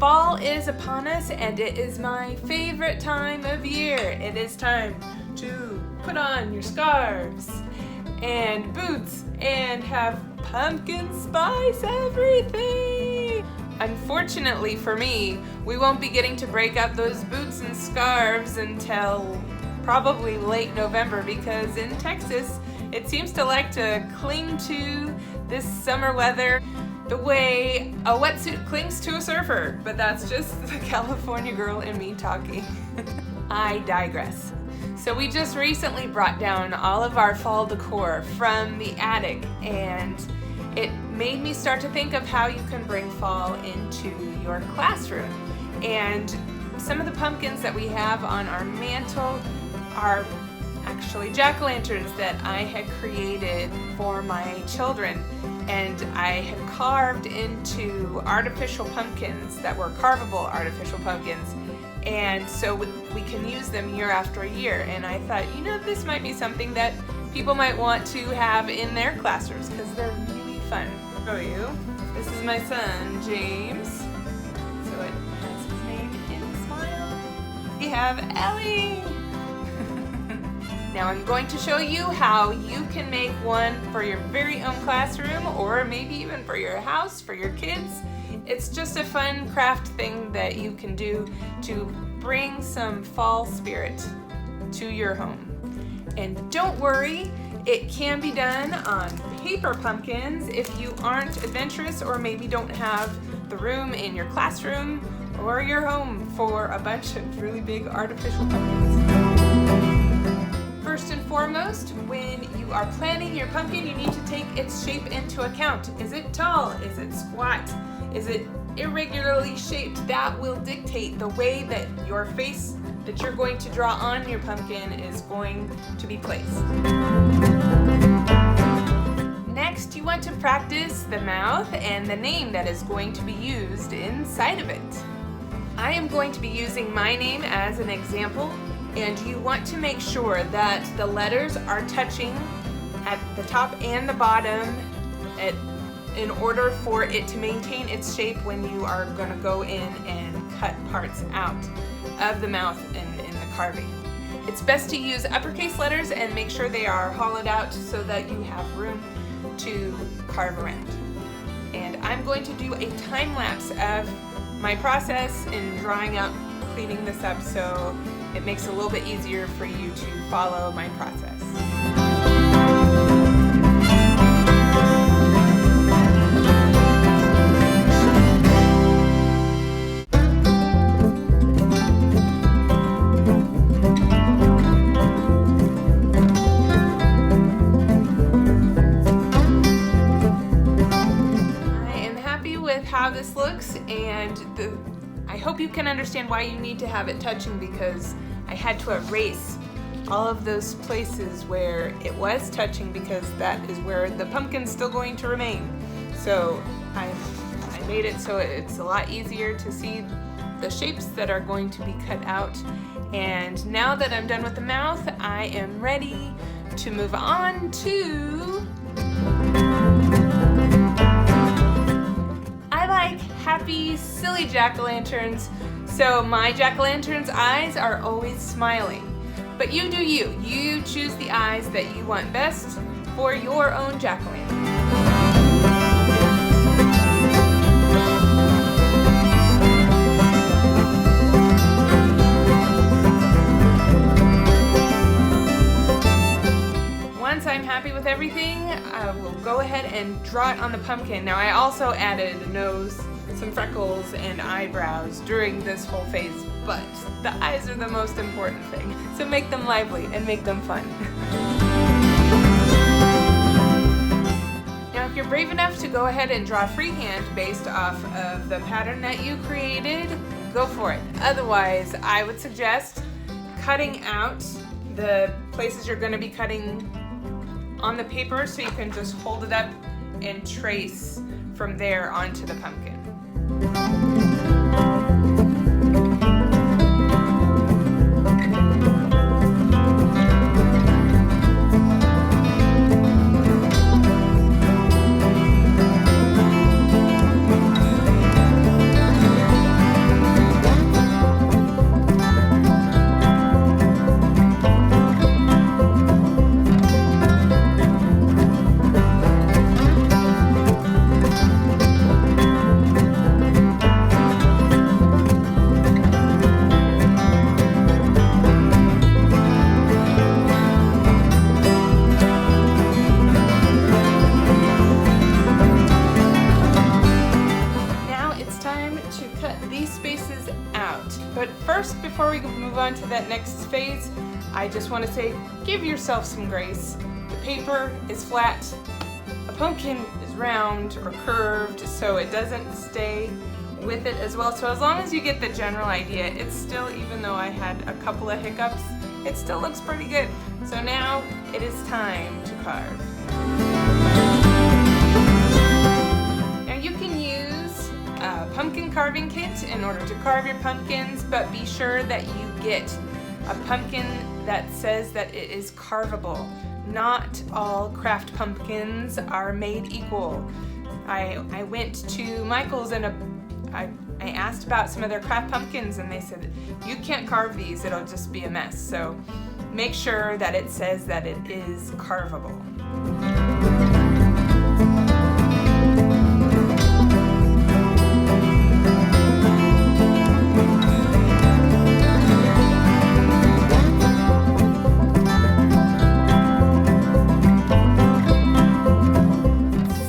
Fall is upon us, and it is my favorite time of year. It is time to put on your scarves and boots and have pumpkin spice everything. Unfortunately for me, we won't be getting to break out those boots and scarves until probably late November, because in Texas, it seems to like to cling to this summer weather the way a wetsuit clings to a surfer, but that's just the California girl in me talking. I digress. So we just recently brought down all of our fall decor from the attic, and it made me start to think of how you can bring fall into your classroom. And some of the pumpkins that we have on our mantle are actually jack-o'-lanterns that I had created for my children, and I had carved into artificial pumpkins that were carvable artificial pumpkins, and so we can use them year after year. And I thought, you know, this might be something that people might want to have in their classrooms because they're really fun. I'll show you. This is my son, James. So it has his name in the smile. We have Ellie. Now I'm going to show you how you can make one for your very own classroom, or maybe even for your house, for your kids. It's just a fun craft thing that you can do to bring some fall spirit to your home. And don't worry, it can be done on paper pumpkins if you aren't adventurous or maybe don't have the room in your classroom or your home for a bunch of really big artificial pumpkins. First and foremost, when you are planning your pumpkin, you need to take its shape into account. Is it tall? Is it squat? Is it irregularly shaped? That will dictate the way that your face that you're going to draw on your pumpkin is going to be placed. Next, you want to practice the mouth and the name that is going to be used inside of it. I am going to be using my name as an example, and you want to make sure that the letters are touching at the top and the bottom in order for it to maintain its shape when you are going to go in and cut parts out of the mouth in the carving. It's best to use uppercase letters and make sure they are hollowed out so that you have room to carve around. And I'm going to do a time lapse of my process in drawing out, cleaning this up, so it makes it a little bit easier for you to follow my process. I am happy with how this looks, and I hope you can understand why you need to have it touching, because I had to erase all of those places where it was touching, because that is where the pumpkin's still going to remain. So I made it so it's a lot easier to see the shapes that are going to be cut out. And now that I'm done with the mouth, I am ready to move on to... I like happy, silly jack-o'-lanterns, so my jack-o'-lantern's eyes are always smiling. But you do you. You choose the eyes that you want best for your own jack-o'-lantern. Once I'm happy with everything, I will go ahead and draw it on the pumpkin. Now I also added a nose, some freckles, and eyebrows during this whole phase, but the eyes are the most important thing. So make them lively and make them fun. Now if you're brave enough to go ahead and draw freehand based off of the pattern that you created, go for it. Otherwise, I would suggest cutting out the places you're going to be cutting on the paper so you can just hold it up and trace from there onto the pumpkin. before we move on to that next phase, I just want to say, give yourself some grace. The paper is flat, a pumpkin is round or curved, so it doesn't stay with it as well. So as long as you get the general idea, it's still, even though I had a couple of hiccups, it still looks pretty good. So now it is time to carve. Now you can use a pumpkin carving kit in order to carve your pumpkins, but be sure that you get a pumpkin that says that it is carvable. Not all craft pumpkins are made equal. I went to Michael's and I asked about some of their craft pumpkins, and they said, you can't carve these, it'll just be a mess. So make sure that it says that it is carvable.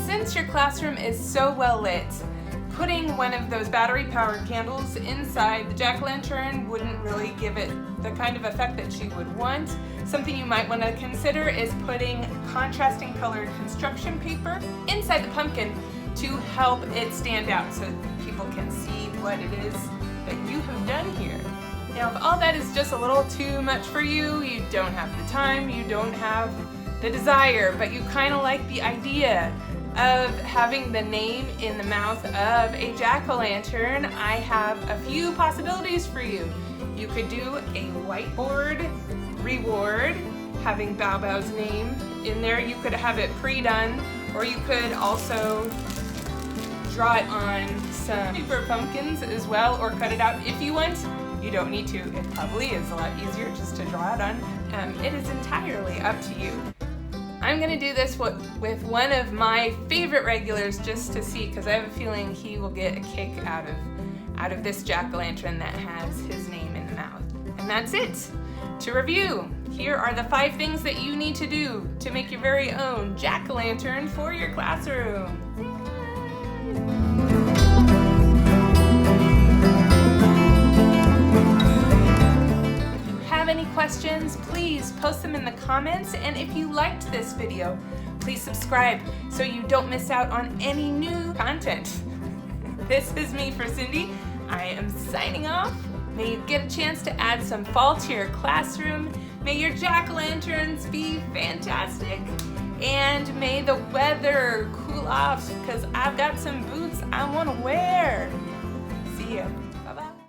Since your classroom is so well lit, putting one of those battery-powered candles inside the jack-o'-lantern wouldn't really give it the kind of effect that you would want. Something you might want to consider is putting contrasting colored construction paper inside the pumpkin to help it stand out so people can see what it is that you have done here. Now, if all that is just a little too much for you, you don't have the time, you don't have the desire, but you kind of like the idea of having the name in the mouth of a jack-o'-lantern, I have a few possibilities for you. You could do a whiteboard reward, having Bao Bao's name in there. You could have it pre-done, or you could also draw it on some paper pumpkins as well, or cut it out if you want. You don't need to. It probably is a lot easier just to draw it on. It is entirely up to you. I'm gonna do this with one of my favorite regulars just to see, because I have a feeling he will get a kick out of this jack-o'-lantern that has his name in the mouth. And that's it. To review, here are the 5 things that you need to do to make your very own jack-o'-lantern for your classroom. Any questions, please post them in the comments, and if you liked this video, please subscribe so you don't miss out on any new content. This is me for Cindy. I am signing off. May you get a chance to add some fall to your classroom. May your jack-o'-lanterns be fantastic, and may the weather cool off, because I've got some boots I want to wear. See ya.